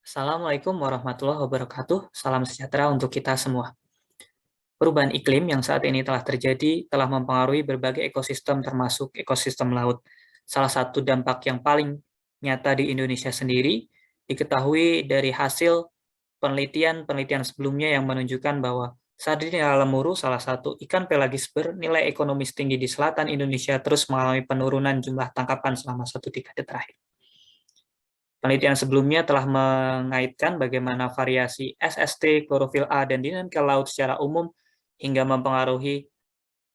Assalamualaikum warahmatullahi wabarakatuh. Salam sejahtera untuk kita semua. Perubahan iklim yang saat ini telah terjadi telah mempengaruhi berbagai ekosistem termasuk ekosistem laut. Salah satu dampak yang paling nyata di Indonesia sendiri diketahui dari hasil penelitian sebelumnya yang menunjukkan bahwa Sardinia lemuru, salah satu ikan pelagis bernilai ekonomis tinggi di selatan Indonesia, terus mengalami penurunan jumlah tangkapan selama 1 dekade terakhir. Penelitian sebelumnya telah mengaitkan bagaimana variasi SST, klorofil A, dan dinamika laut secara umum hingga mempengaruhi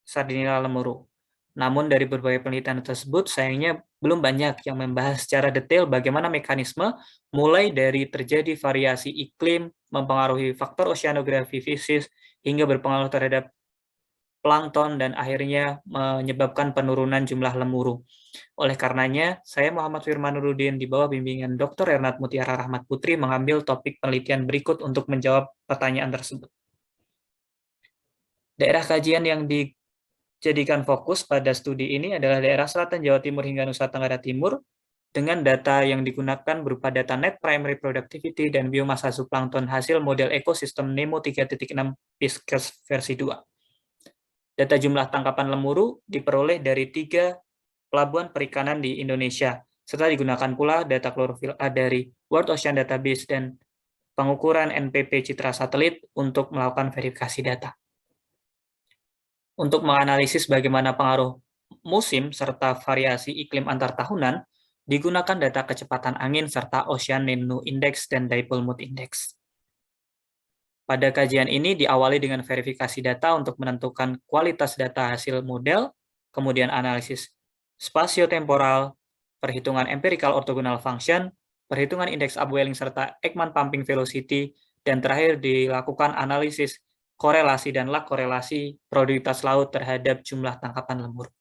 Sardinia lemuru. Namun dari berbagai penelitian tersebut, sayangnya belum banyak yang membahas secara detail bagaimana mekanisme mulai dari terjadi variasi iklim, mempengaruhi faktor oceanografi fisis, hingga berpengaruh terhadap plankton dan akhirnya menyebabkan penurunan jumlah lemuru. Oleh karenanya, saya Muhammad Firmanuruddin di bawah bimbingan Dr. Ernat Mutiara Rahmat Putri mengambil topik penelitian berikut untuk menjawab pertanyaan tersebut. Daerah kajian yang dijadikan fokus pada studi ini adalah daerah selatan Jawa Timur hingga Nusa Tenggara Timur, dengan data yang digunakan berupa data net primary productivity dan biomasa zooplankton hasil model ekosistem NEMO 3.6 PISCES versi 2. Data jumlah tangkapan lemuru diperoleh dari 3 pelabuhan perikanan di Indonesia, serta digunakan pula data klorofil A dari World Ocean Database dan pengukuran NPP citra satelit untuk melakukan verifikasi data. Untuk menganalisis bagaimana pengaruh musim serta variasi iklim antar tahunan, digunakan data kecepatan angin serta Ocean Nano Index dan Dipole Mood Index. Pada kajian ini diawali dengan verifikasi data untuk menentukan kualitas data hasil model, kemudian analisis spasio-temporal, perhitungan empirical orthogonal function, perhitungan indeks upwelling serta Ekman pumping velocity, dan terakhir dilakukan analisis korelasi dan lag korelasi produktivitas laut terhadap jumlah tangkapan lemur.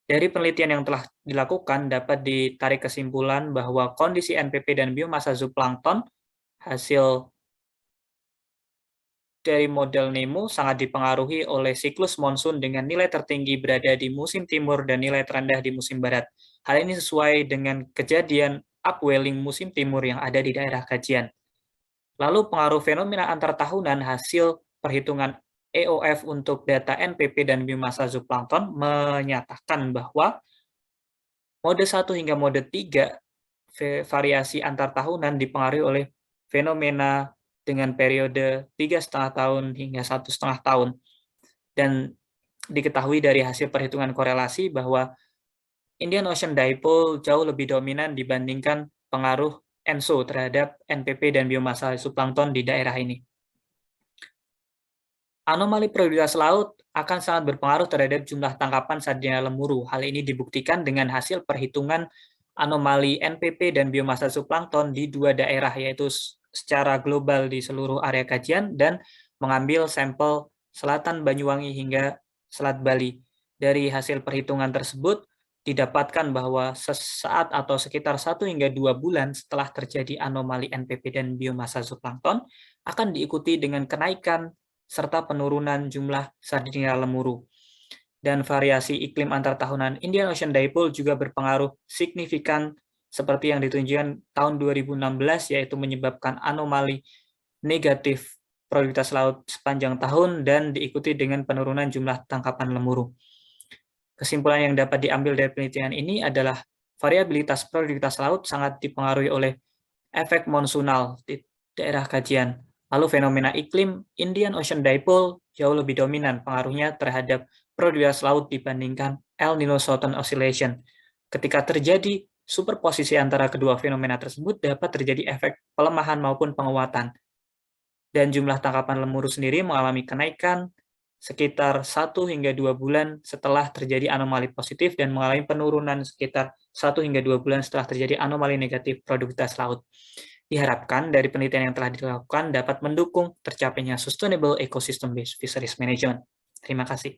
Dari penelitian yang telah dilakukan dapat ditarik kesimpulan bahwa kondisi NPP dan biomasa zooplankton hasil dari model NEMO sangat dipengaruhi oleh siklus monsun dengan nilai tertinggi berada di musim timur dan nilai terendah di musim barat. Hal ini sesuai dengan kejadian upwelling musim timur yang ada di daerah kajian. Lalu pengaruh fenomena antar tahunan hasil perhitungan EOF untuk data NPP dan biomasa zooplankton menyatakan bahwa mode 1 hingga mode 3 variasi antar tahunan dipengaruhi oleh fenomena dengan periode 3,5 tahun hingga 1,5 tahun. Dan diketahui dari hasil perhitungan korelasi bahwa Indian Ocean Dipole jauh lebih dominan dibandingkan pengaruh ENSO terhadap NPP dan biomasa zooplankton di daerah ini. Anomali produktivitas laut akan sangat berpengaruh terhadap jumlah tangkapan Sardinia lemuru. Hal ini dibuktikan dengan hasil perhitungan anomali NPP dan biomasa zooplankton di 2 daerah, yaitu secara global di seluruh area kajian dan mengambil sampel selatan Banyuwangi hingga Selat Bali. Dari hasil perhitungan tersebut didapatkan bahwa sesaat atau sekitar 1 hingga 2 bulan setelah terjadi anomali NPP dan biomasa zooplankton akan diikuti dengan kenaikan serta penurunan jumlah Sardinia lemuru. Dan variasi iklim antar tahunan Indian Ocean Dipole juga berpengaruh signifikan seperti yang ditunjukkan tahun 2016, yaitu menyebabkan anomali negatif produktivitas laut sepanjang tahun dan diikuti dengan penurunan jumlah tangkapan lemuru. Kesimpulan yang dapat diambil dari penelitian ini adalah variabilitas produktivitas laut sangat dipengaruhi oleh efek monsunal di daerah kajian. Lalu fenomena iklim Indian Ocean Dipole jauh lebih dominan pengaruhnya terhadap produktivitas laut dibandingkan El Nino Southern Oscillation. Ketika terjadi superposisi antara kedua fenomena tersebut dapat terjadi efek pelemahan maupun penguatan. Dan jumlah tangkapan lemuru sendiri mengalami kenaikan sekitar 1 hingga 2 bulan setelah terjadi anomali positif dan mengalami penurunan sekitar 1 hingga 2 bulan setelah terjadi anomali negatif produktivitas laut. Diharapkan dari penelitian yang telah dilakukan dapat mendukung tercapainya Sustainable Ecosystem Based Fisheries Management. Terima kasih.